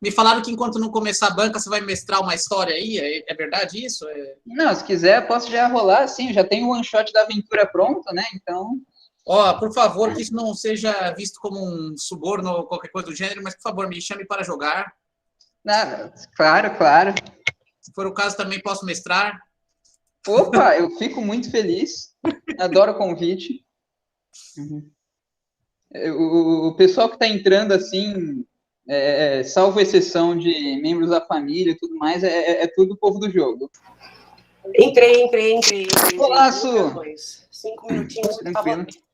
Me falaram que enquanto não começar a banca, você vai mestrar uma história aí. É verdade isso? Não, se quiser, posso já rolar, sim. Já tenho o one shot da aventura pronto, né? Então. Ó, por favor, que isso não seja visto como um suborno ou qualquer coisa do gênero, mas por favor, me chame para jogar. Claro, claro. Se for o caso, também posso mestrar. Opa, eu fico muito feliz. Adoro o convite. O pessoal que está entrando assim, salvo exceção de membros da família e tudo mais, é tudo o povo do jogo. Entrei. Olá, Su! 5 minutinhos, eu Tranquilo. estava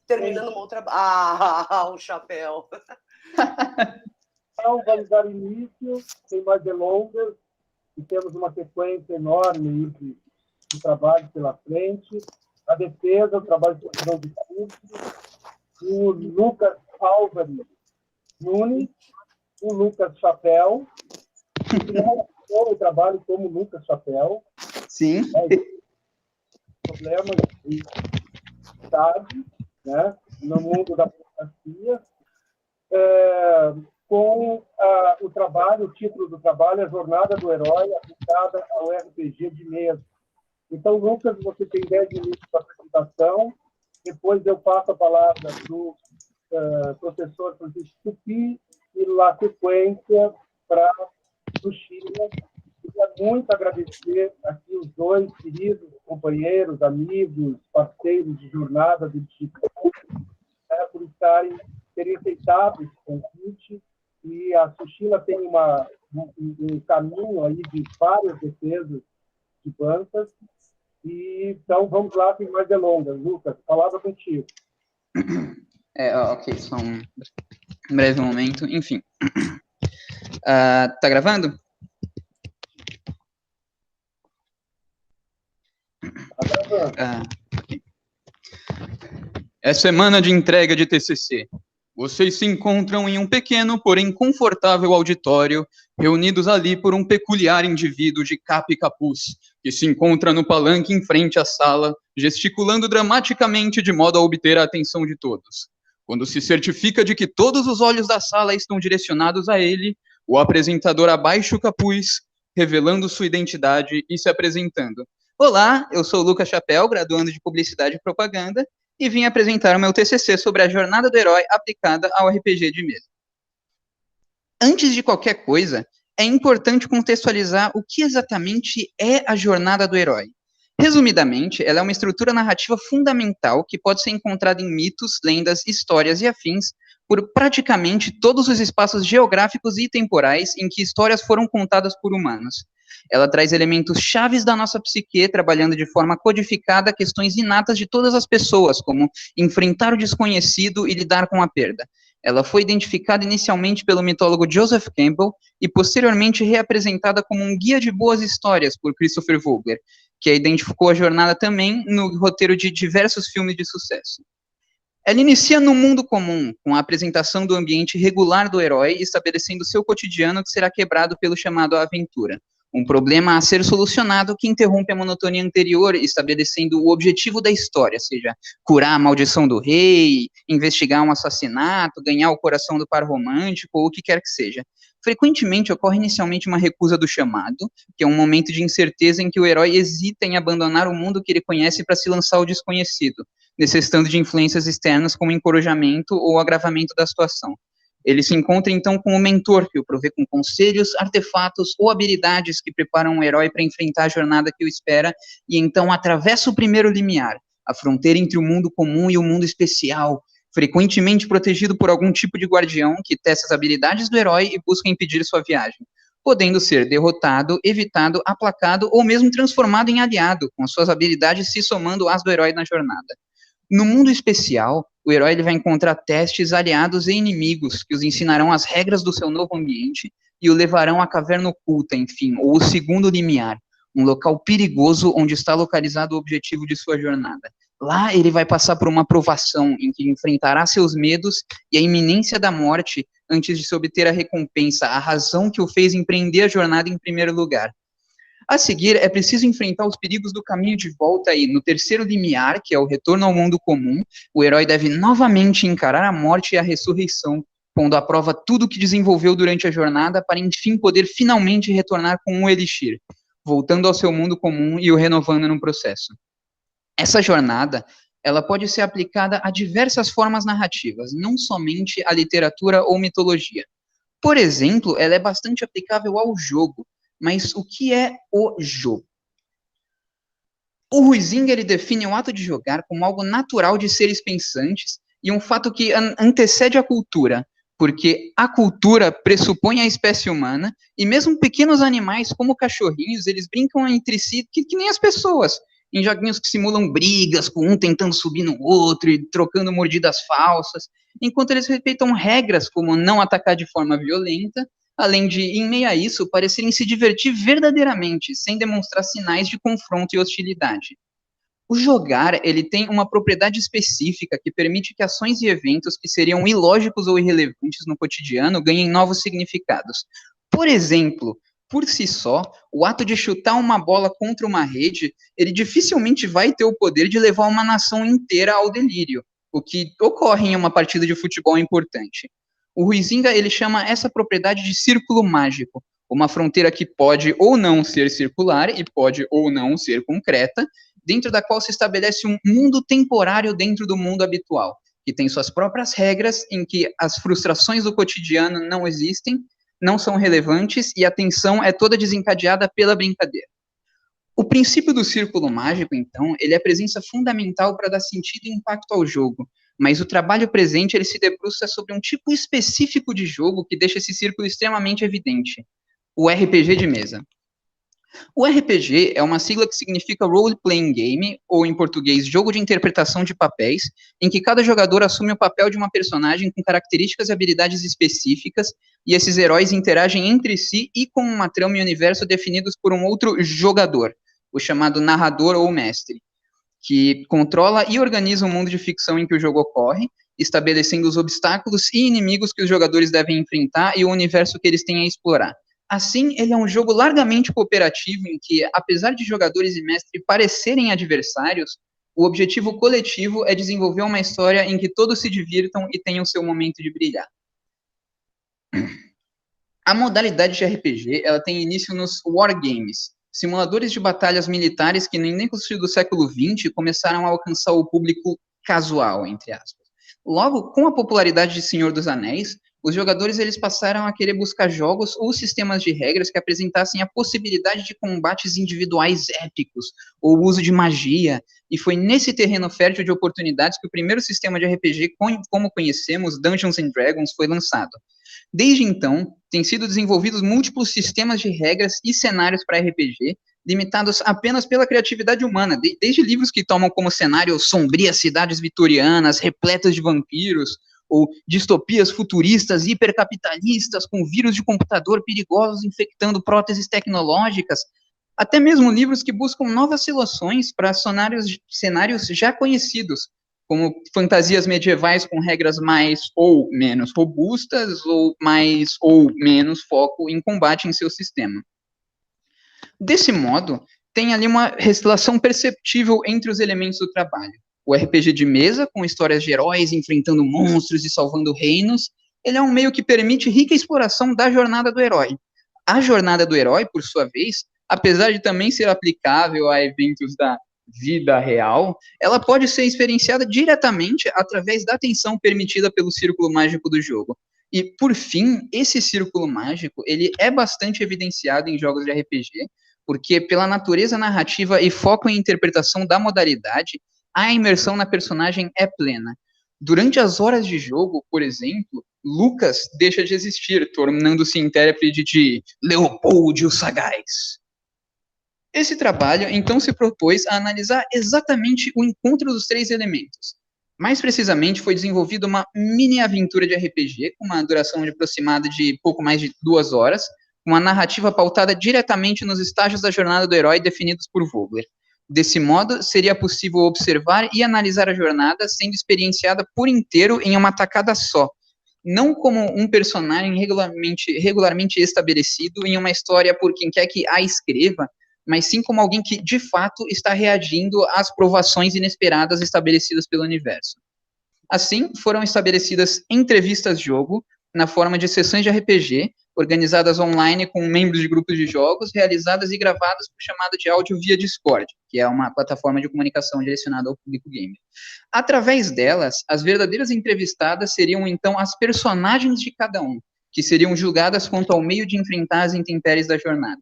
terminando uma outra... o chapéu. Então, vamos dar início, sem mais delongas, e temos uma sequência enorme de trabalho pela frente. A defesa, o trabalho de conclusão de curso, o Lucas Álvares Nunes, o Lucas Chapéu, que realizou o trabalho como Lucas Chapéu. Sim. Problemas de idade, né, no mundo da burocracia, com o trabalho, o título do trabalho, A Jornada do Herói, aplicada ao RPG de mesa. Então, Lucas, você tem 10 minutos para apresentação, depois eu passo a palavra para o professor Francisco Tupi e, na sequência, para o Sheila. Queria muito agradecer aqui os dois queridos companheiros, amigos, parceiros de jornada do Chico, por terem aceitado esse convite. E a Sushila tem um caminho aí de várias defesas de bancas. E, então, vamos lá, sem mais delongas. Lucas, palavra contigo. Ok, só um breve momento. Enfim. Tá gravando? Okay. É semana de entrega de TCC. Vocês se encontram em um pequeno, porém confortável auditório, reunidos ali por um peculiar indivíduo de capa e capuz, que se encontra no palanque em frente à sala, gesticulando dramaticamente de modo a obter a atenção de todos. Quando se certifica de que todos os olhos da sala estão direcionados a ele, o apresentador abaixa o capuz, revelando sua identidade e se apresentando. Olá, eu sou o Lucas Chapéu, graduando de Publicidade e Propaganda, e vim apresentar o meu TCC sobre a jornada do herói aplicada ao RPG de mesa. Antes de qualquer coisa, é importante contextualizar o que exatamente é a jornada do herói. Resumidamente, ela é uma estrutura narrativa fundamental que pode ser encontrada em mitos, lendas, histórias e afins por praticamente todos os espaços geográficos e temporais em que histórias foram contadas por humanos. Ela traz elementos chaves da nossa psique, trabalhando de forma codificada questões inatas de todas as pessoas, como enfrentar o desconhecido e lidar com a perda. Ela foi identificada inicialmente pelo mitólogo Joseph Campbell e posteriormente reapresentada como um guia de boas histórias por Christopher Vogler, que identificou a jornada também no roteiro de diversos filmes de sucesso. Ela inicia no mundo comum, com a apresentação do ambiente regular do herói, estabelecendo seu cotidiano que será quebrado pelo chamado aventura. Um problema a ser solucionado que interrompe a monotonia anterior, estabelecendo o objetivo da história, seja curar a maldição do rei, investigar um assassinato, ganhar o coração do par romântico, ou o que quer que seja. Frequentemente ocorre inicialmente uma recusa do chamado, que é um momento de incerteza em que o herói hesita em abandonar o mundo que ele conhece para se lançar ao desconhecido, necessitando de influências externas como encorajamento ou agravamento da situação. Ele se encontra, então, com o mentor, que o provê com conselhos, artefatos ou habilidades que preparam o herói para enfrentar a jornada que o espera, e então atravessa o primeiro limiar, a fronteira entre o mundo comum e o mundo especial, frequentemente protegido por algum tipo de guardião que testa as habilidades do herói e busca impedir sua viagem, podendo ser derrotado, evitado, aplacado ou mesmo transformado em aliado, com as suas habilidades se somando às do herói na jornada. No mundo especial, o herói ele vai encontrar testes, aliados e inimigos que os ensinarão as regras do seu novo ambiente e o levarão à caverna oculta, enfim, ou o segundo limiar, um local perigoso onde está localizado o objetivo de sua jornada. Lá ele vai passar por uma provação em que enfrentará seus medos e a iminência da morte antes de se obter a recompensa, a razão que o fez empreender a jornada em primeiro lugar. A seguir, é preciso enfrentar os perigos do caminho de volta e, no terceiro limiar, que é o retorno ao mundo comum, o herói deve novamente encarar a morte e a ressurreição, pondo à prova tudo o que desenvolveu durante a jornada para, enfim, poder finalmente retornar com um elixir, voltando ao seu mundo comum e o renovando no processo. Essa jornada, ela pode ser aplicada a diversas formas narrativas, não somente à literatura ou mitologia. Por exemplo, ela é bastante aplicável ao jogo, mas o que é o jogo? O Huizinga, ele define o ato de jogar como algo natural de seres pensantes e um fato que antecede a cultura, porque a cultura pressupõe a espécie humana e mesmo pequenos animais como cachorrinhos, eles brincam entre si que nem as pessoas, em joguinhos que simulam brigas, com um tentando subir no outro e trocando mordidas falsas, enquanto eles respeitam regras como não atacar de forma violenta, além de, em meio a isso, parecerem se divertir verdadeiramente, sem demonstrar sinais de confronto e hostilidade. O jogar, ele tem uma propriedade específica que permite que ações e eventos que seriam ilógicos ou irrelevantes no cotidiano ganhem novos significados. Por exemplo, por si só, o ato de chutar uma bola contra uma rede, ele dificilmente vai ter o poder de levar uma nação inteira ao delírio, o que ocorre em uma partida de futebol importante. O Huizinga, ele chama essa propriedade de círculo mágico, uma fronteira que pode ou não ser circular e pode ou não ser concreta, dentro da qual se estabelece um mundo temporário dentro do mundo habitual, que tem suas próprias regras, em que as frustrações do cotidiano não existem, não são relevantes e a tensão é toda desencadeada pela brincadeira. O princípio do círculo mágico, então, ele é a presença fundamental para dar sentido e impacto ao jogo, mas o trabalho presente ele se debruça sobre um tipo específico de jogo que deixa esse círculo extremamente evidente, o RPG de mesa. O RPG é uma sigla que significa Role Playing Game, ou em português, jogo de interpretação de papéis, em que cada jogador assume o papel de uma personagem com características e habilidades específicas, e esses heróis interagem entre si e com uma trama e universo definidos por um outro jogador, o chamado narrador ou mestre, que controla e organiza o mundo de ficção em que o jogo ocorre, estabelecendo os obstáculos e inimigos que os jogadores devem enfrentar e o universo que eles têm a explorar. Assim, ele é um jogo largamente cooperativo em que, apesar de jogadores e mestre parecerem adversários, o objetivo coletivo é desenvolver uma história em que todos se divirtam e tenham seu momento de brilhar. A modalidade de RPG, ela tem início nos wargames, simuladores de batalhas militares que no início do século XX começaram a alcançar o público casual, entre aspas. Logo, com a popularidade de Senhor dos Anéis, os jogadores eles passaram a querer buscar jogos ou sistemas de regras que apresentassem a possibilidade de combates individuais épicos, ou o uso de magia, e foi nesse terreno fértil de oportunidades que o primeiro sistema de RPG, como conhecemos, Dungeons & Dragons, foi lançado. Desde então, têm sido desenvolvidos múltiplos sistemas de regras e cenários para RPG, limitados apenas pela criatividade humana, desde livros que tomam como cenário sombrias cidades vitorianas, repletas de vampiros, ou distopias futuristas hipercapitalistas com vírus de computador perigosos infectando próteses tecnológicas, até mesmo livros que buscam novas soluções para cenários já conhecidos, como fantasias medievais com regras mais ou menos robustas, ou mais ou menos foco em combate em seu sistema. Desse modo, tem ali uma relação perceptível entre os elementos do trabalho. O RPG de mesa, com histórias de heróis enfrentando monstros e salvando reinos, ele é um meio que permite rica exploração da jornada do herói. A jornada do herói, por sua vez, apesar de também ser aplicável a eventos da vida real, ela pode ser experienciada diretamente através da atenção permitida pelo círculo mágico do jogo. E, por fim, esse círculo mágico, ele é bastante evidenciado em jogos de RPG, porque pela natureza narrativa e foco em interpretação da modalidade, a imersão na personagem é plena. Durante as horas de jogo, por exemplo, Lucas deixa de existir, tornando-se intérprete de Leopoldo o Sagaz. Esse trabalho, então, se propôs a analisar exatamente o encontro dos três elementos. Mais precisamente, foi desenvolvida uma mini-aventura de RPG, com uma duração aproximada de pouco mais de 2 horas, uma narrativa pautada diretamente nos estágios da jornada do herói definidos por Vogler. Desse modo, seria possível observar e analisar a jornada sendo experienciada por inteiro em uma tacada só, não como um personagem regularmente estabelecido em uma história por quem quer que a escreva, mas sim como alguém que, de fato, está reagindo às provações inesperadas estabelecidas pelo universo. Assim, foram estabelecidas entrevistas-jogo, na forma de sessões de RPG, organizadas online com membros de grupos de jogos, realizadas e gravadas por chamada de áudio via Discord, que é uma plataforma de comunicação direcionada ao público gamer. Através delas, as verdadeiras entrevistadas seriam, então, as personagens de cada um, que seriam julgadas quanto ao meio de enfrentar as intempéries da jornada.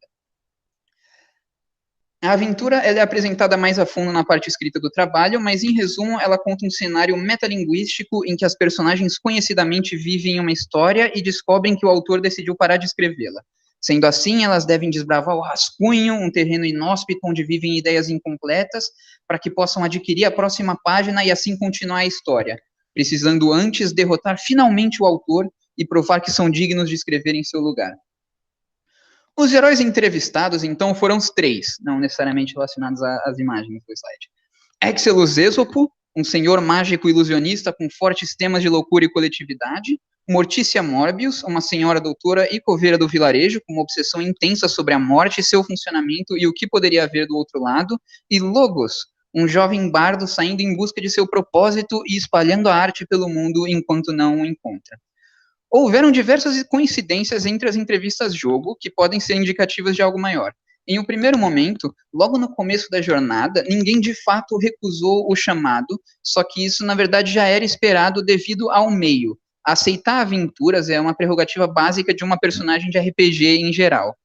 A aventura ela é apresentada mais a fundo na parte escrita do trabalho, mas, em resumo, ela conta um cenário metalinguístico em que as personagens conhecidamente vivem uma história e descobrem que o autor decidiu parar de escrevê-la. Sendo assim, elas devem desbravar o rascunho, um terreno inóspito onde vivem ideias incompletas, para que possam adquirir a próxima página e assim continuar a história, precisando antes derrotar finalmente o autor e provar que são dignos de escrever em seu lugar. Os heróis entrevistados, então, foram os 3, não necessariamente relacionados às imagens do slide. Excelus Esopo, um senhor mágico ilusionista com fortes temas de loucura e coletividade. Mortícia Morbius, uma senhora doutora e coveira do vilarejo, com uma obsessão intensa sobre a morte, seu funcionamento e o que poderia haver do outro lado. E Logos, um jovem bardo saindo em busca de seu propósito e espalhando a arte pelo mundo enquanto não o encontra. Houveram diversas coincidências entre as entrevistas-jogo que podem ser indicativas de algo maior. Em um primeiro momento, logo no começo da jornada, ninguém de fato recusou o chamado, só que isso, na verdade, já era esperado devido ao meio. Aceitar aventuras é uma prerrogativa básica de uma personagem de RPG em geral.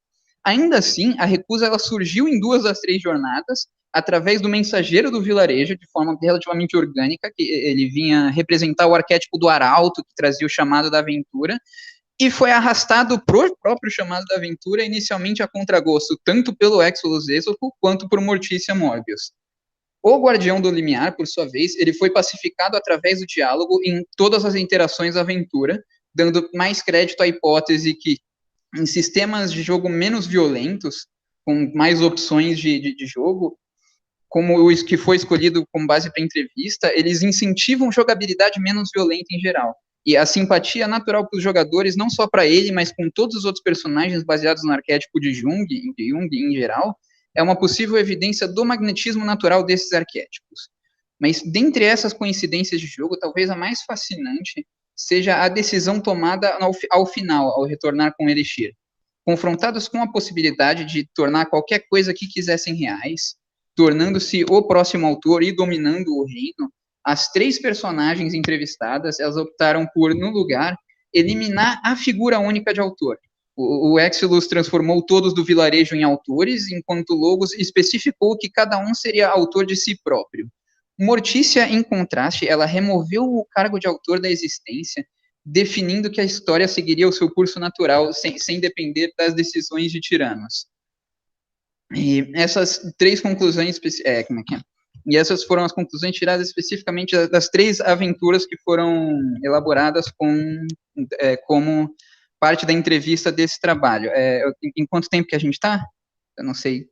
Ainda assim, a recusa ela surgiu em 2 das 3 jornadas, através do mensageiro do vilarejo, de forma relativamente orgânica, que ele vinha representar o arquétipo do arauto, que trazia o chamado da aventura, e foi arrastado pro próprio chamado da aventura, inicialmente a contragosto, tanto pelo Excelus Esopo, quanto por Mortícia Morbius. O Guardião do Limiar, por sua vez, ele foi pacificado através do diálogo em todas as interações da aventura, dando mais crédito à hipótese que, em sistemas de jogo menos violentos, com mais opções de jogo, como o que foi escolhido como base para entrevista, eles incentivam jogabilidade menos violenta em geral. E a simpatia natural para os jogadores, não só para ele, mas com todos os outros personagens baseados no arquétipo de Jung em geral, é uma possível evidência do magnetismo natural desses arquétipos. Mas, dentre essas coincidências de jogo, talvez a mais fascinante seja a decisão tomada ao final, ao retornar com Elixir. Confrontados com a possibilidade de tornar qualquer coisa que quisessem reais, tornando-se o próximo autor e dominando o reino, as 3 personagens entrevistadas, elas optaram por, no lugar, eliminar a figura única de autor. O Excelus transformou todos do vilarejo em autores, enquanto Logos especificou que cada um seria autor de si próprio. Mortícia, em contraste, ela removeu o cargo de autor da existência, definindo que a história seguiria o seu curso natural, sem depender das decisões de tiranos. E essas 3 conclusões, E essas foram as conclusões tiradas especificamente das 3 aventuras que foram elaboradas como parte da entrevista desse trabalho. Em quanto tempo que a gente está? Eu não sei.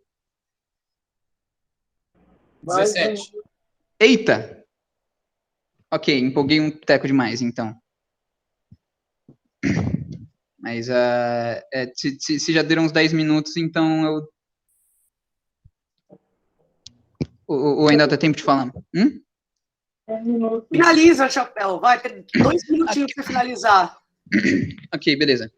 17. Eita! Ok, empolguei um teco demais, então. Mas se já deram uns 10 minutos, então eu... Ou ainda dá tempo de falar? 1 minuto. Finaliza, Chapéu. Vai ter 2 minutinhos para finalizar. Ok, beleza.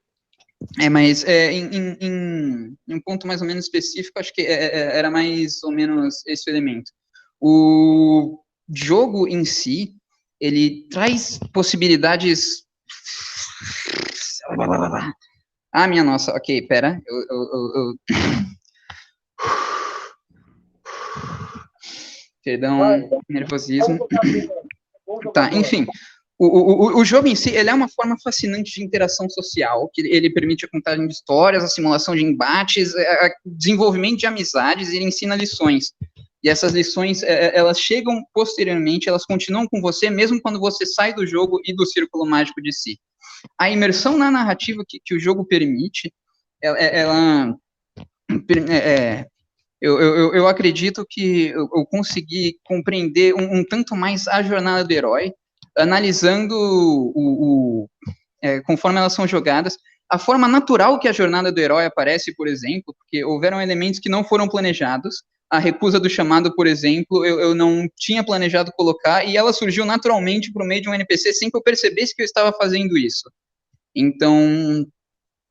Mas em um ponto mais ou menos específico, acho que era mais ou menos esse o elemento. O jogo em si, ele traz possibilidades... Ah, minha nossa, ok, pera. Perdão, nervosismo. Tá, enfim. O jogo em si, ele é uma forma fascinante de interação social, que ele permite a contagem de histórias, a simulação de embates, desenvolvimento de amizades, e ele ensina lições. E essas lições, elas chegam posteriormente, elas continuam com você, mesmo quando você sai do jogo e do círculo mágico de si. A imersão na narrativa que o jogo permite, eu acredito que eu consegui compreender um tanto mais a jornada do herói, analisando conforme elas são jogadas, a forma natural que a jornada do herói aparece, por exemplo, porque houveram elementos que não foram planejados. A recusa do chamado, por exemplo, eu não tinha planejado colocar, e ela surgiu naturalmente por meio de um NPC sem que eu percebesse que eu estava fazendo isso. Então,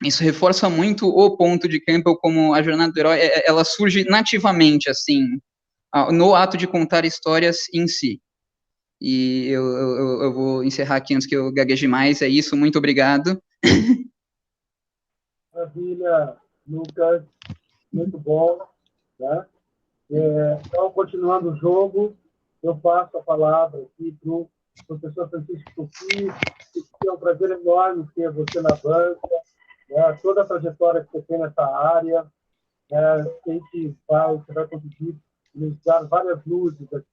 isso reforça muito o ponto de Campbell como a jornada do herói, ela surge nativamente, assim, no ato de contar histórias em si. E eu vou encerrar aqui antes que eu gagueje mais, é isso, muito obrigado. Maravilha, Lucas, muito bom, né? Então, continuando o jogo, eu passo a palavra aqui para o professor Francisco Tupi, que é um prazer enorme ter você na banca, né? Toda a trajetória que você tem nessa área, né? Você vai conseguir nos dar várias luzes aqui,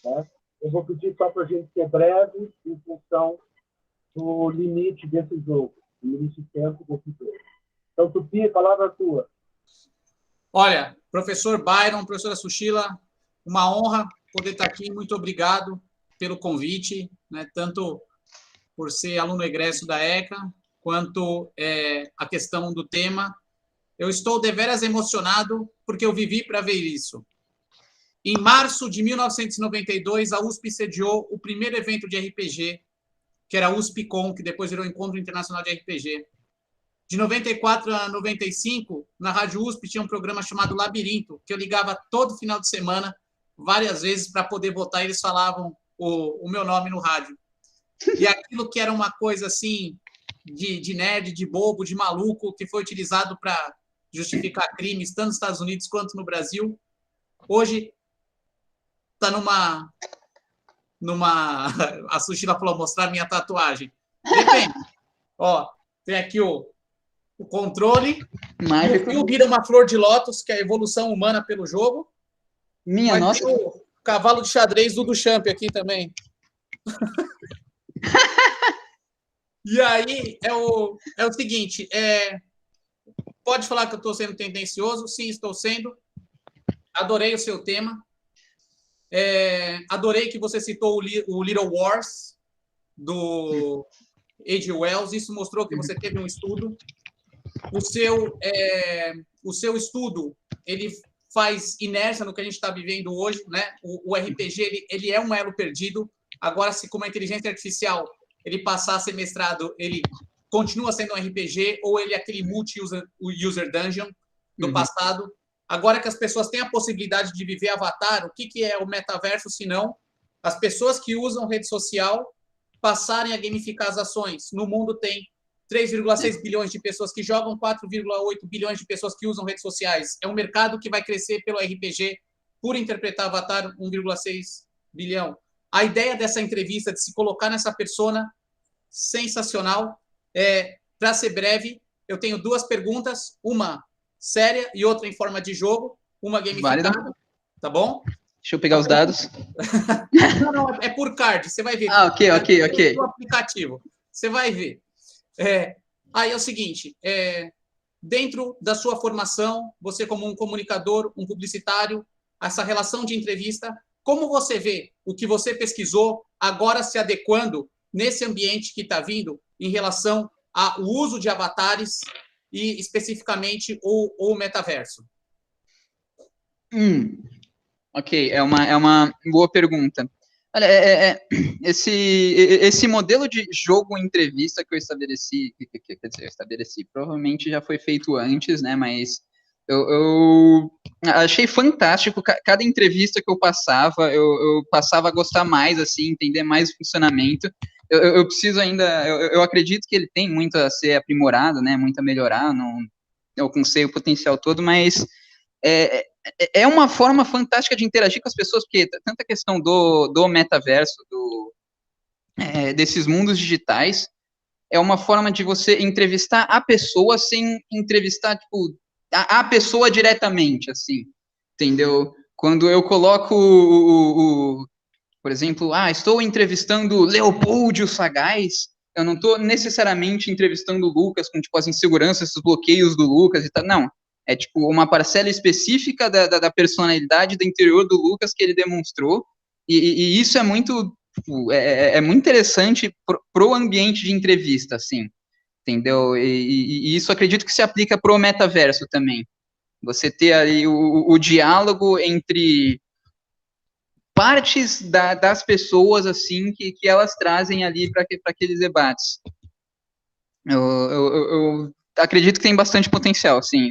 né? Eu vou pedir só para a gente ser breve em função do limite desse jogo, do limite de tempo desse jogo. Então, Tupi, a palavra é tua. Olha, professor Byron, professora Sushila, uma honra poder estar aqui. Muito obrigado pelo convite, né, tanto por ser aluno egresso da ECA, quanto a questão do tema. Eu estou deveras emocionado porque eu vivi para ver isso. Em março de 1992, a USP sediou o primeiro evento de RPG, que era a USPCon, que depois virou Encontro Internacional de RPG. De 94 a 95, na Rádio USP tinha um programa chamado Labirinto, que eu ligava todo final de semana, várias vezes, para poder votar, e eles falavam o meu nome no rádio. E aquilo que era uma coisa assim, de nerd, de bobo, de maluco, que foi utilizado para justificar crimes, tanto nos Estados Unidos quanto no Brasil, hoje está numa... A Sushila falou, mostrar minha tatuagem. Depende. Ó, tem aqui o controle, Mágico. e o vira uma flor de lótus, que é a evolução humana pelo jogo. Minha nossa. Tem o cavalo de xadrez do Duchamp aqui também. E aí é o seguinte, pode falar que eu estou sendo tendencioso? Sim, estou sendo. Adorei o seu tema. Adorei que você citou o Little Wars, do A.G. Wells. Isso mostrou que você teve um estudo. O seu estudo, ele faz inércia no que a gente está vivendo hoje, né? O RPG, ele é um elo perdido. Agora, se com uma inteligência artificial ele passar a ser mestrado, ele continua sendo um RPG, ou ele é aquele multi-user dungeon do passado. Agora que as pessoas têm a possibilidade de viver Avatar, o que é o metaverso, se não as pessoas que usam rede social passarem a gamificar as ações? No mundo tem 3,6 bilhões de pessoas que jogam, 4,8 bilhões de pessoas que usam redes sociais. É um mercado que vai crescer pelo RPG, por interpretar Avatar, 1,6 bilhão. A ideia dessa entrevista, de se colocar nessa persona, sensacional. Para ser breve, eu tenho duas perguntas, uma séria e outra em forma de jogo, uma gamificada, tá bom? Deixa eu pegar os dados. Não, é por card, você vai ver. Ok. No aplicativo, você vai ver. Aí é o seguinte, dentro da sua formação, você como um comunicador, um publicitário, essa relação de entrevista, como você vê o que você pesquisou agora se adequando nesse ambiente que está vindo em relação ao uso de avatares e, especificamente, o metaverso? Ok, é uma boa pergunta. Olha, esse modelo de jogo-entrevista que eu estabeleci, provavelmente já foi feito antes, né, mas eu achei fantástico. Cada entrevista que eu passava a gostar mais, assim, entender mais o funcionamento. Eu preciso ainda, eu acredito que ele tem muito a ser aprimorado, né, muito a melhorar, não eu alcancei o potencial todo, mas é uma forma fantástica de interagir com as pessoas, porque tanta questão do metaverso, desses mundos digitais, é uma forma de você entrevistar a pessoa sem entrevistar, tipo, a pessoa diretamente, assim, entendeu? Quando eu coloco por exemplo, estou entrevistando Leopoldo Sagaz, eu não estou necessariamente entrevistando o Lucas com, tipo, as inseguranças, os bloqueios do Lucas e tal, não. É, tipo, uma parcela específica da personalidade do interior do Lucas que ele demonstrou, e isso é muito, tipo, é muito interessante pro ambiente de entrevista, assim, entendeu? E isso acredito que se aplica pro metaverso também. Você ter aí o diálogo entre partes das pessoas, assim, que elas trazem ali para aqueles debates. Eu acredito que tem bastante potencial, sim.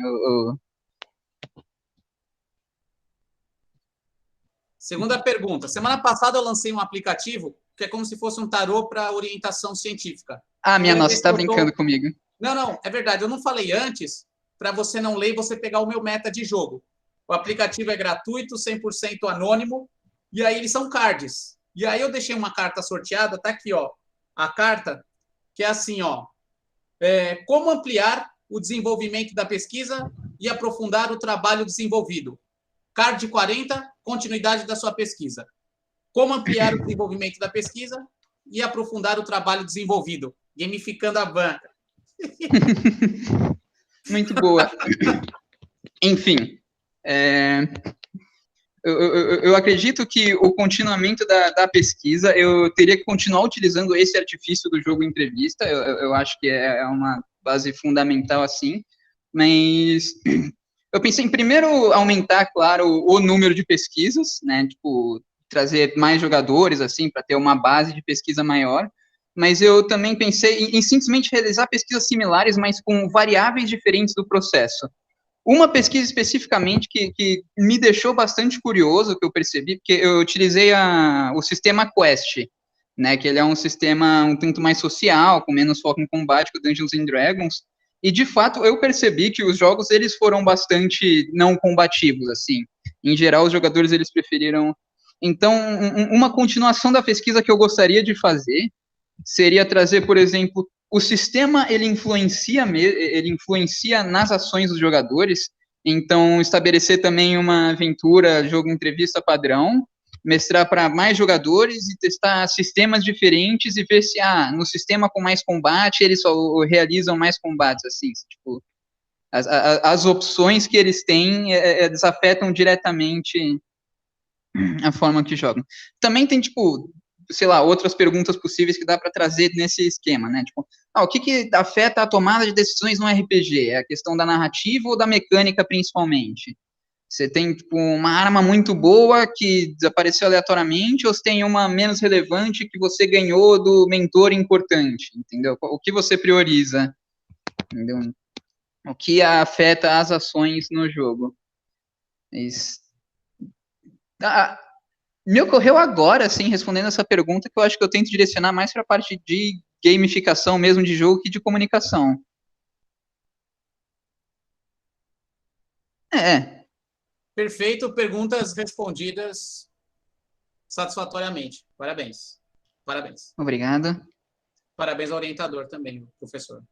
Segunda pergunta. Semana passada eu lancei um aplicativo que é como se fosse um tarô para orientação científica. Minha Primeira nossa, vez você tá que eu brincando tô... comigo. Não, é verdade. Eu não falei antes para você não ler e você pegar o meu meta de jogo. O aplicativo é gratuito, 100% anônimo, e aí eles são cards. E aí eu deixei uma carta sorteada, tá aqui, ó. A carta, que é assim, ó. Como ampliar o desenvolvimento da pesquisa e aprofundar o trabalho desenvolvido. Card 40, continuidade da sua pesquisa. Como ampliar o desenvolvimento da pesquisa e aprofundar o trabalho desenvolvido. Gamificando a banca. Muito boa. Enfim, eu acredito que o continuamento da pesquisa, eu teria que continuar utilizando esse artifício do jogo entrevista, eu acho que é uma base fundamental, assim, mas eu pensei em primeiro aumentar, claro, o número de pesquisas, né, tipo, trazer mais jogadores, assim, para ter uma base de pesquisa maior, mas eu também pensei em simplesmente realizar pesquisas similares, mas com variáveis diferentes do processo. Uma pesquisa especificamente que me deixou bastante curioso, que eu percebi, porque eu utilizei o sistema Quest, né, que ele é um sistema um tanto mais social, com menos foco em combate que o Dungeons and Dragons, e de fato eu percebi que os jogos eles foram bastante não combativos, assim. Em geral, os jogadores eles preferiram. Então, uma continuação da pesquisa que eu gostaria de fazer seria trazer, por exemplo, o sistema ele influencia nas ações dos jogadores, então estabelecer também uma aventura, jogo entrevista padrão, mestrar para mais jogadores e testar sistemas diferentes e ver se no sistema com mais combate eles só realizam mais combates, assim, tipo, as opções que eles têm eles afetam diretamente a forma que jogam. Também tem, tipo, sei lá, outras perguntas possíveis que dá para trazer nesse esquema, né? Tipo, o que afeta a tomada de decisões no RPG? É a questão da narrativa ou da mecânica, principalmente? Você tem, tipo, uma arma muito boa que desapareceu aleatoriamente, ou você tem uma menos relevante que você ganhou do mentor importante, entendeu? O que você prioriza, entendeu? O que afeta as ações no jogo? Isso. Me ocorreu agora, assim, respondendo essa pergunta, que eu acho que eu tento direcionar mais para a parte de gamificação mesmo de jogo que de comunicação. Perfeito, perguntas respondidas satisfatoriamente. Parabéns. Parabéns. Obrigado. Parabéns ao orientador também, professor.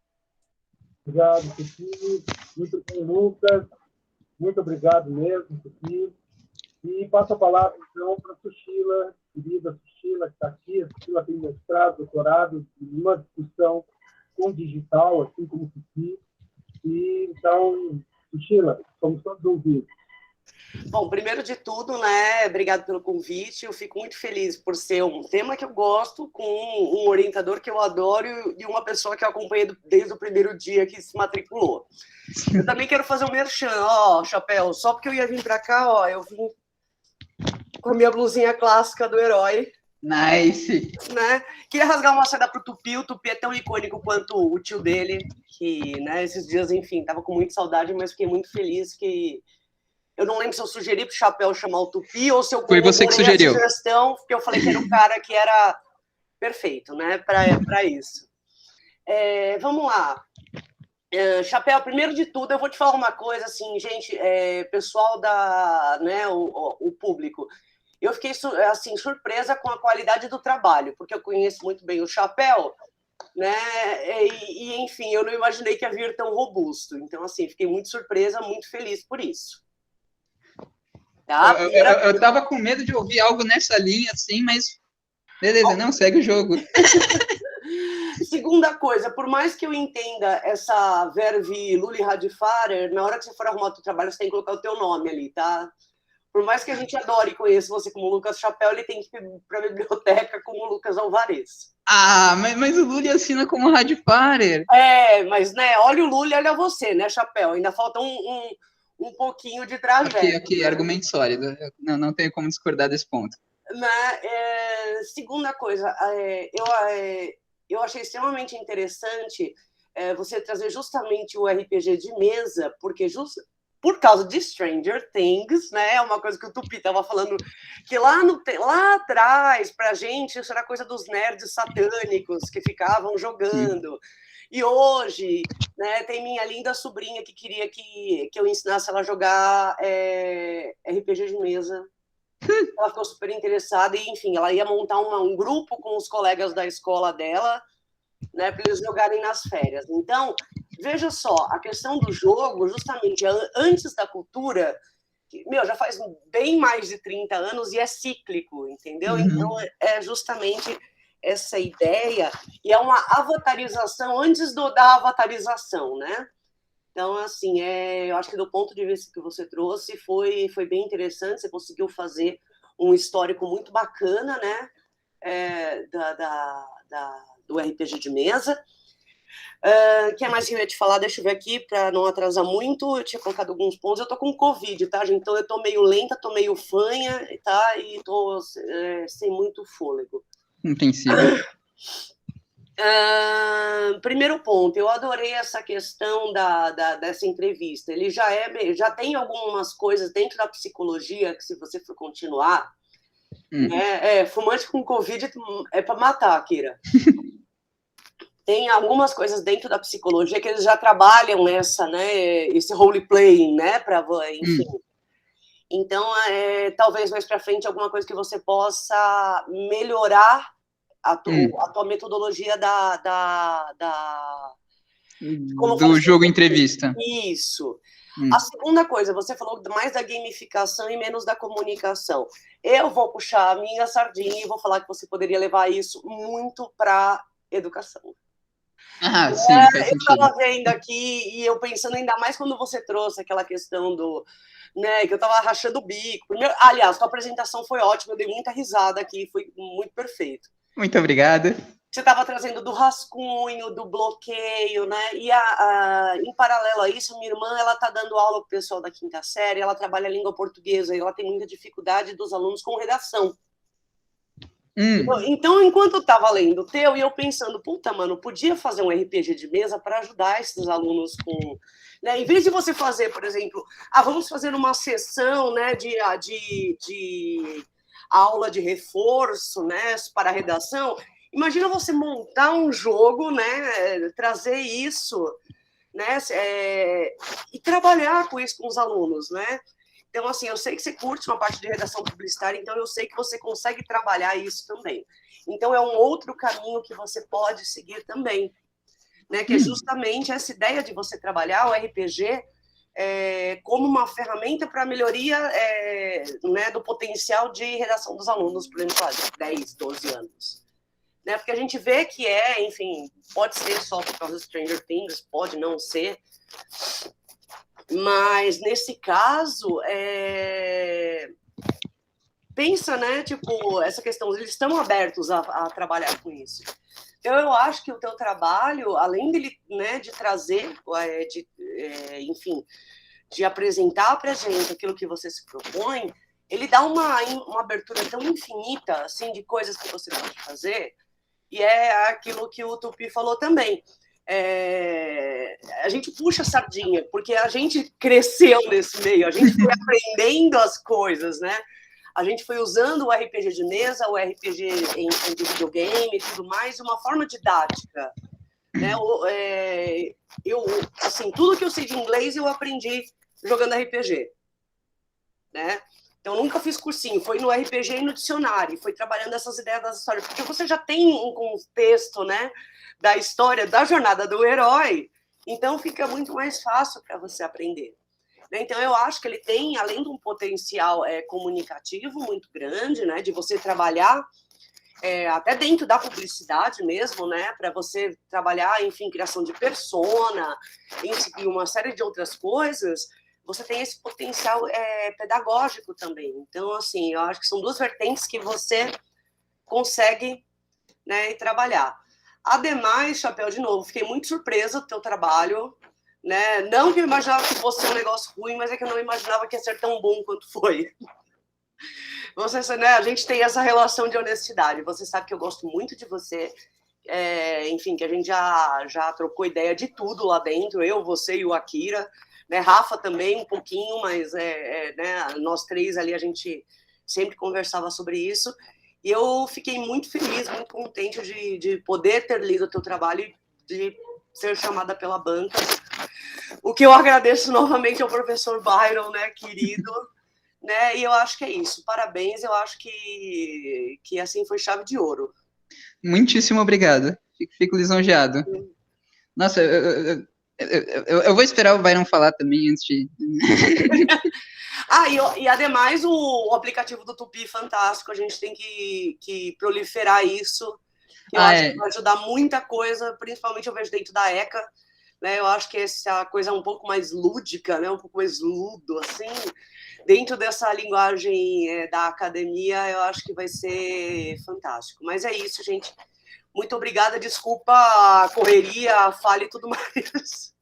Obrigado, Tupi. Muito bem, Lucas. Muito obrigado mesmo, Tupi. E passo a palavra, então, para a Sushila, querida Sushila, que está aqui. A Sushila tem mestrado, doutorado, em uma discussão com digital, assim como o Tupi. E, então, Sushila, somos todos ouvidos. Bom, primeiro de tudo, né, obrigado pelo convite. Eu fico muito feliz por ser um tema que eu gosto, com um orientador que eu adoro e uma pessoa que eu acompanhei desde o primeiro dia que se matriculou. Eu também quero fazer um merchan, Chapéu, só porque eu ia vir para cá, eu vim com a minha blusinha clássica do herói. Nice! Né? Queria rasgar uma seda pro Tupi. O Tupi é tão icônico quanto o tio dele, que, né, esses dias, enfim, tava com muita saudade, mas fiquei muito feliz que eu não lembro se eu sugeri pro Chapéu chamar o Tupi ou se eu Foi você que sugeriu. a sugestão, porque eu falei que era um cara que era perfeito, né, para isso. Vamos lá. Chapéu, primeiro de tudo, eu vou te falar uma coisa, assim, gente, pessoal né, o público, eu fiquei, assim, surpresa com a qualidade do trabalho, porque eu conheço muito bem o Chapéu, né, e enfim, eu não imaginei que ia vir tão robusto, então, assim, fiquei muito surpresa, muito feliz por isso. Tá? Eu tava com medo de ouvir algo nessa linha, assim, mas beleza, não, segue o jogo. Segunda coisa, por mais que eu entenda essa verve Luli Radfarer, na hora que você for arrumar o teu trabalho, você tem que colocar o teu nome ali, tá? Por mais que a gente adore e conheça você como Lucas Chapéu, ele tem que ir para a biblioteca como Lucas Alvarez. Mas o Luli assina como Radfarer. Mas, né, olha o Luli, olha você, né, Chapéu? Ainda falta um pouquinho de trajeto. Ok, né? Argumento sólido. Não tenho como discordar desse ponto. Segunda coisa, eu achei extremamente interessante você trazer justamente o RPG de mesa, porque por causa de Stranger Things, né? É uma coisa que o Tupi estava falando, que lá atrás, pra gente, isso era coisa dos nerds satânicos que ficavam jogando. E hoje, né, tem minha linda sobrinha que queria que eu ensinasse ela a jogar RPG de mesa. Ela ficou super interessada e, enfim, ela ia montar um grupo com os colegas da escola dela, né, para eles jogarem nas férias. Então, veja só, a questão do jogo, justamente antes da cultura, já faz bem mais de 30 anos e é cíclico, entendeu? Então, é justamente essa ideia, e é uma avatarização antes da avatarização, né? Então, assim, eu acho que do ponto de vista que você trouxe, foi bem interessante, você conseguiu fazer um histórico muito bacana, né? Do RPG de mesa. O que mais que eu ia te falar? Deixa eu ver aqui, para não atrasar muito. Eu tinha colocado alguns pontos. Eu tô com Covid, tá, gente? Então eu tô meio lenta, tô meio fanha, tá? E tô sem muito fôlego. Intensivo. Primeiro ponto, eu adorei essa questão dessa entrevista. Ele já tem algumas coisas dentro da psicologia que, se você for continuar, né, fumante com Covid é para matar, Kira. Tem algumas coisas dentro da psicologia que eles já trabalham esse role-playing, né, enfim. Então, talvez mais para frente alguma coisa que você possa melhorar a tua metodologia do jogo entrevista. Isso. A segunda coisa, você falou mais da gamificação e menos da comunicação. Eu vou puxar a minha sardinha e vou falar que você poderia levar isso muito para educação. Sim, faz sentido. Eu estava vendo aqui e eu pensando ainda mais quando você trouxe aquela questão né, que eu estava rachando o bico. Aliás, a apresentação foi ótima, eu dei muita risada aqui, foi muito perfeito. Muito obrigada. Você estava trazendo do rascunho, do bloqueio, né? E em paralelo a isso, minha irmã, ela está dando aula para o pessoal da 5ª série, ela trabalha a língua portuguesa e ela tem muita dificuldade dos alunos com redação. Então, enquanto eu estava lendo o teu, e eu pensando, puta, mano, podia fazer um RPG de mesa para ajudar esses alunos com... Né? Em vez de você fazer, por exemplo, vamos fazer uma sessão, né, de aula de reforço, né, para a redação. Imagina você montar um jogo, né, trazer isso, né, e trabalhar com isso com os alunos, né? Então, assim, eu sei que você curte uma parte de redação publicitária, então eu sei que você consegue trabalhar isso também. Então, é um outro caminho que você pode seguir também, né? Que é justamente essa ideia de você trabalhar o RPG como uma ferramenta para a melhoria né, do potencial de redação dos alunos, por exemplo, de 10, 12 anos. Né? Porque a gente vê que enfim, pode ser só por causa do Stranger Things, pode não ser, mas nesse caso, pensa, né, tipo, essa questão, eles estão abertos a trabalhar com isso. Então, eu acho que o teu trabalho, além dele, né, de trazer, enfim, de apresentar para a gente aquilo que você se propõe, ele dá uma abertura tão infinita, assim, de coisas que você pode fazer, e é aquilo que o Tupi falou também. A gente puxa a sardinha, porque a gente cresceu nesse meio, a gente foi aprendendo as coisas, né? A gente foi usando o RPG de mesa, o RPG de videogame e tudo mais, de uma forma didática. Né? Assim, tudo que eu sei de inglês eu aprendi jogando RPG. Né? Então, nunca fiz cursinho, foi no RPG e no dicionário, foi trabalhando essas ideias das histórias, porque você já tem um contexto, né, da história, da jornada do herói, então fica muito mais fácil para você aprender. Então, eu acho que ele tem, além de um potencial comunicativo muito grande, né, de você trabalhar até dentro da publicidade mesmo, né, para você trabalhar, enfim, criação de persona, e uma série de outras coisas, você tem esse potencial pedagógico também. Então, assim, eu acho que são duas vertentes que você consegue, né, trabalhar. Ademais, Chapéu, de novo, fiquei muito surpresa do teu trabalho, né? Não que eu imaginava que fosse um negócio ruim, mas é que eu não imaginava que ia ser tão bom quanto foi. Você, né, a gente tem essa relação de honestidade. Você sabe que eu gosto muito de você, enfim, que a gente já trocou ideia de tudo lá dentro, eu, você e o Akira, né? Rafa também um pouquinho, mas né, nós três ali a gente sempre conversava sobre isso, e eu fiquei muito feliz, muito contente de poder ter lido o teu trabalho e de ser chamada pela banca, o que eu agradeço novamente ao professor Byron, né, querido, né, e eu acho que é isso, parabéns, eu acho que assim foi chave de ouro. Muitíssimo obrigado. Fico lisonjeado. Nossa, eu vou esperar o Byron falar também antes de... E ademais o aplicativo do Tupi fantástico, a gente tem que proliferar isso, que eu acho que vai ajudar muita coisa, principalmente eu vejo dentro da ECA, né, eu acho que essa coisa um pouco mais lúdica, né, um pouco mais ludo, assim, dentro dessa linguagem da academia, eu acho que vai ser fantástico. Mas é isso, gente. Muito obrigada, desculpa a correria, a falha e tudo mais.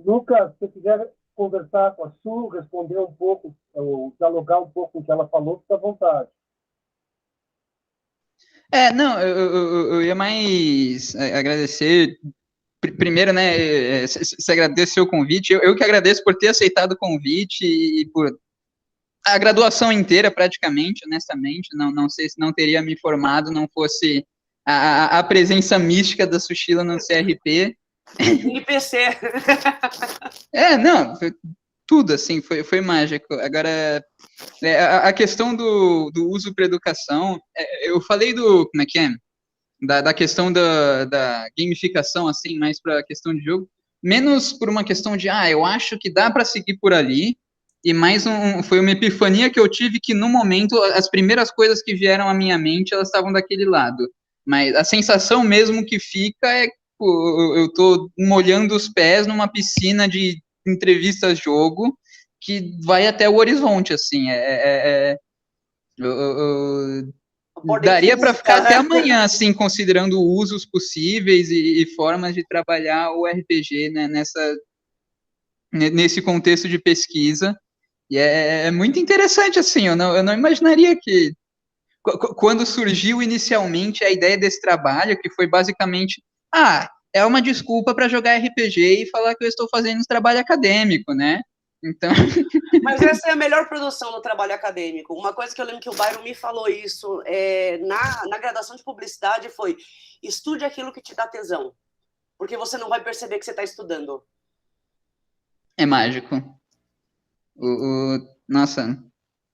Lucas, se você quiser conversar com a Su, responder um pouco, ou dialogar um pouco com o que ela falou, fica à vontade. Não, eu ia mais agradecer. Primeiro, né, se agradecer o convite. Eu que agradeço por ter aceitado o convite e por a graduação inteira, praticamente, honestamente. Não sei se não teria me formado, não fosse a presença mística da Sushila no CRP. NPC. Não, tudo, assim, foi mágico. Agora, a questão do uso para educação, eu falei como é que é? Da questão da gamificação, assim, mais para a questão de jogo, menos por uma questão de, eu acho que dá para seguir por ali, e mais foi uma epifania que eu tive que, no momento, as primeiras coisas que vieram à minha mente, elas estavam daquele lado. Mas a sensação mesmo que fica é que eu tô molhando os pés numa piscina de entrevistas-jogo que vai até o horizonte, assim, daria para ficar até amanhã, assim, considerando usos possíveis e formas de trabalhar o RPG, né, nesse contexto de pesquisa. E é muito interessante, assim, eu não imaginaria que, quando surgiu inicialmente a ideia desse trabalho, que foi basicamente, é uma desculpa para jogar RPG e falar que eu estou fazendo um trabalho acadêmico, né? Então... Mas essa é a melhor produção do trabalho acadêmico. Uma coisa que eu lembro que o Byron me falou isso na graduação de publicidade foi: estude aquilo que te dá tesão, porque você não vai perceber que você está estudando. É mágico. Nossa,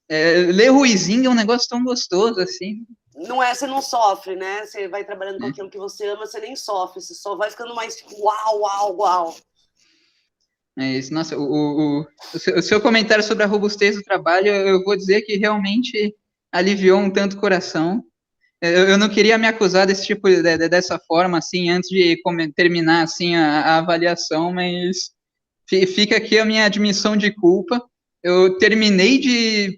ler Ruizinho é um negócio tão gostoso, assim. Não é, você não sofre, né? Você vai trabalhando com aquilo que você ama, você nem sofre, você só vai ficando mais tipo, uau, uau, uau. É isso. Nossa, o seu comentário sobre a robustez do trabalho, eu vou dizer que realmente aliviou um tanto o coração. Eu não queria me acusar desse tipo, dessa forma, assim, antes de terminar, assim, a avaliação, mas fica aqui a minha admissão de culpa. Eu terminei de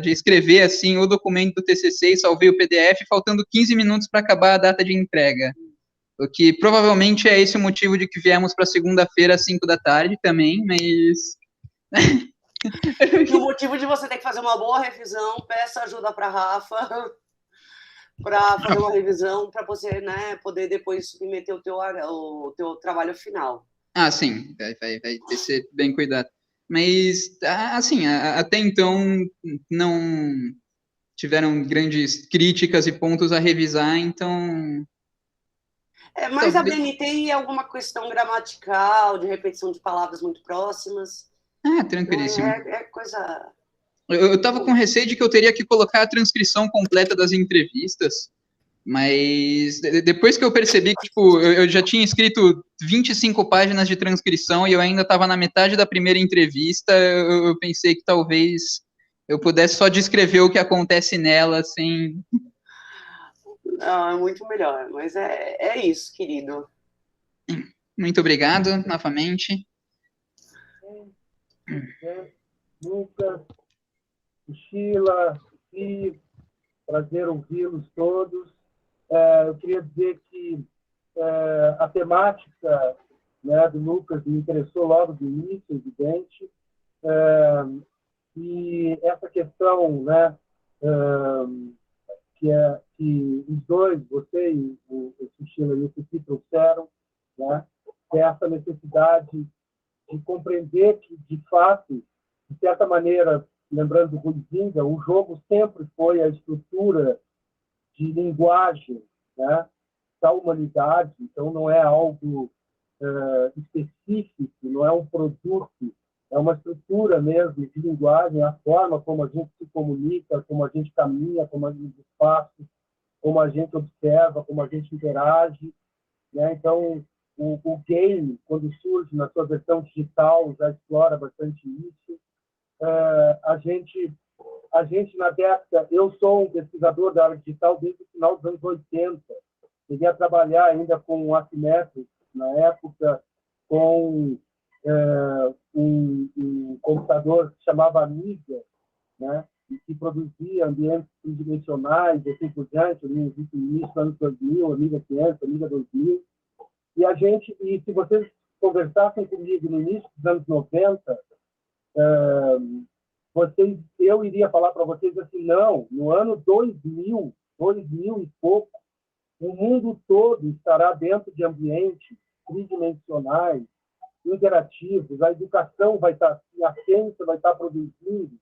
escrever, assim, o documento do TCC e salvei o PDF, faltando 15 minutos para acabar a data de entrega. O que provavelmente é esse o motivo de que viemos para segunda-feira às 5 da tarde também, mas... E o motivo de você ter que fazer uma boa revisão, peça ajuda para a Rafa para fazer uma revisão, para você, né, poder depois submeter o teu trabalho final. Sim, vai ter que ser bem cuidado. Mas, assim, até então não tiveram grandes críticas e pontos a revisar, então... Mas a BNT é alguma questão gramatical, de repetição de palavras muito próximas. Tranquilíssimo. É coisa... Eu estava com receio de que eu teria que colocar a transcrição completa das entrevistas, mas depois que eu percebi que, tipo, eu já tinha escrito 25 páginas de transcrição e eu ainda estava na metade da primeira entrevista, eu pensei que talvez eu pudesse só descrever o que acontece nela, sem... Não, é muito melhor, mas é isso, querido. Muito obrigado, novamente. Lucas, Sheila, prazer ouvi-los todos. Eu queria dizer que a temática, né, do Lucas me interessou logo do início, evidente, e essa questão, né, que os dois, você e o Sushila e o Tupi trouxeram, né? É essa necessidade de compreender que, de fato, de certa maneira, lembrando do Huizinga, o jogo sempre foi a estrutura de linguagem, né, da humanidade, então não é algo específico, não é um produto, é uma estrutura mesmo de linguagem, a forma como a gente se comunica, como a gente caminha, como a gente faz, como a gente observa, como a gente interage, né? Então, o game, quando surge na sua versão digital, já explora bastante isso. A gente na década, eu sou um pesquisador da área digital desde o final dos anos 80. Cheguei a trabalhar ainda com o Assimetric, na época, com um computador que chamava Amiga, né? E que produzia ambientes tridimensionais, assim por diante, no início dos anos 2000, Amiga 500, Amiga 2000. E se vocês conversassem comigo no início dos anos 90, eu iria falar para vocês assim, não, no ano 2000 e pouco, o mundo todo estará dentro de ambientes tridimensionais, interativos, a educação vai estar, a ciência vai estar produzindo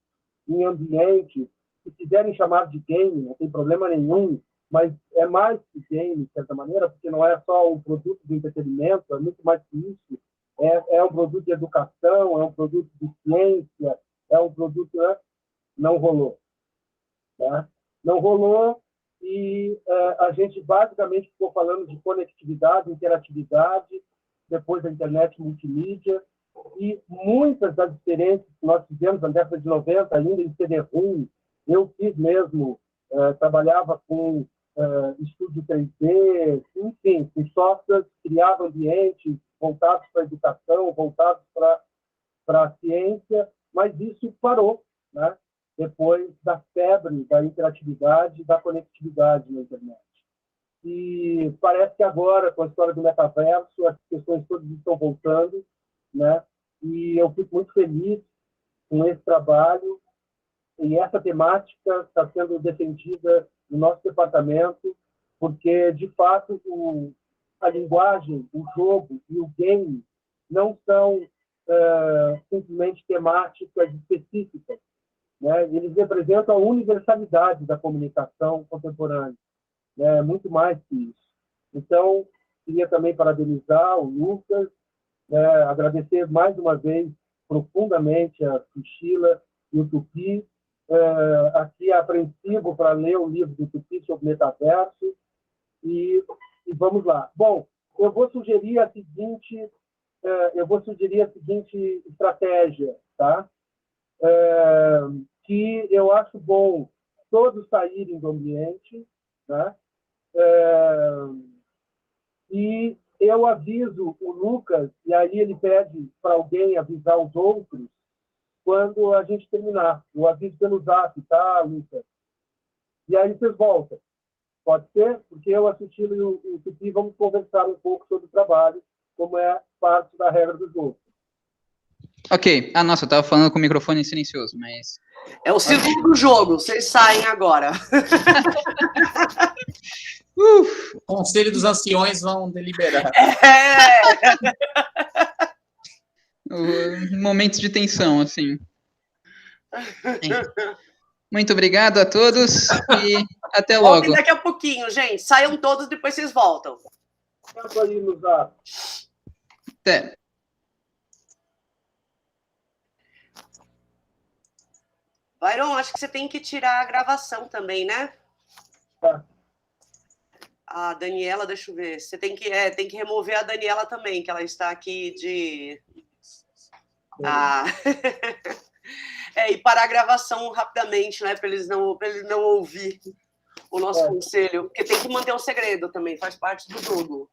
em ambientes, se quiserem chamar de game, não tem problema nenhum, mas é mais que game, de certa maneira, porque não é só um produto de entretenimento, é muito mais que isso. É um produto de educação, é um produto de ciência, é um produto... Não rolou. Né? Não rolou e a gente basicamente ficou falando de conectividade, interatividade, depois da internet multimídia, e muitas das experiências que nós fizemos na década de 90, ainda em CD-ROM, eu fiz mesmo, trabalhava com estúdio 3D, enfim, com softwares, criava ambientes voltados para a educação, voltados para a ciência, mas isso parou, né? Depois da febre da interatividade e da conectividade na internet. E parece que agora, com a história do metaverso, as questões todas estão voltando, né? E eu fico muito feliz com esse trabalho, e essa temática está sendo defendida no nosso departamento, porque, de fato, a linguagem, o jogo e o game não são simplesmente temáticas específicas, né? Eles representam a universalidade da comunicação contemporânea, né? Muito mais que isso. Então, queria também parabenizar o Lucas, né? Agradecer mais uma vez profundamente a Sushila e o Tupi, aqui apreensivo para ler o livro do Tupi sobre metaverso, e vamos lá. Bom, eu vou sugerir a seguinte estratégia, tá? Que eu acho bom todos saírem do ambiente, né? E eu aviso o Lucas, e aí ele pede para alguém avisar os outros quando a gente terminar. Eu aviso pelo Zap, tá, Lucas? E aí vocês voltam. Pode ser? Porque eu, a Sushila e o Tupi vamos conversar um pouco sobre o trabalho, como é parte da regra do jogo. Ok. Ah, nossa, eu tava falando com o microfone silencioso, mas... É o segundo jogo, vocês saem agora. O Conselho dos Anciões vão deliberar. Momentos de tensão, assim. Muito obrigado a todos e até logo. Voltem daqui a pouquinho, gente. Saiam todos, depois vocês voltam. Aí no Zap. Até. Byron, acho que você tem que tirar a gravação também, né? Tá. A Daniela, deixa eu ver. Você tem que remover a Daniela também, que ela está aqui de... e parar a gravação rapidamente, né? Para eles não ouvir o nosso conselho. Porque tem que manter o segredo também, faz parte do jogo.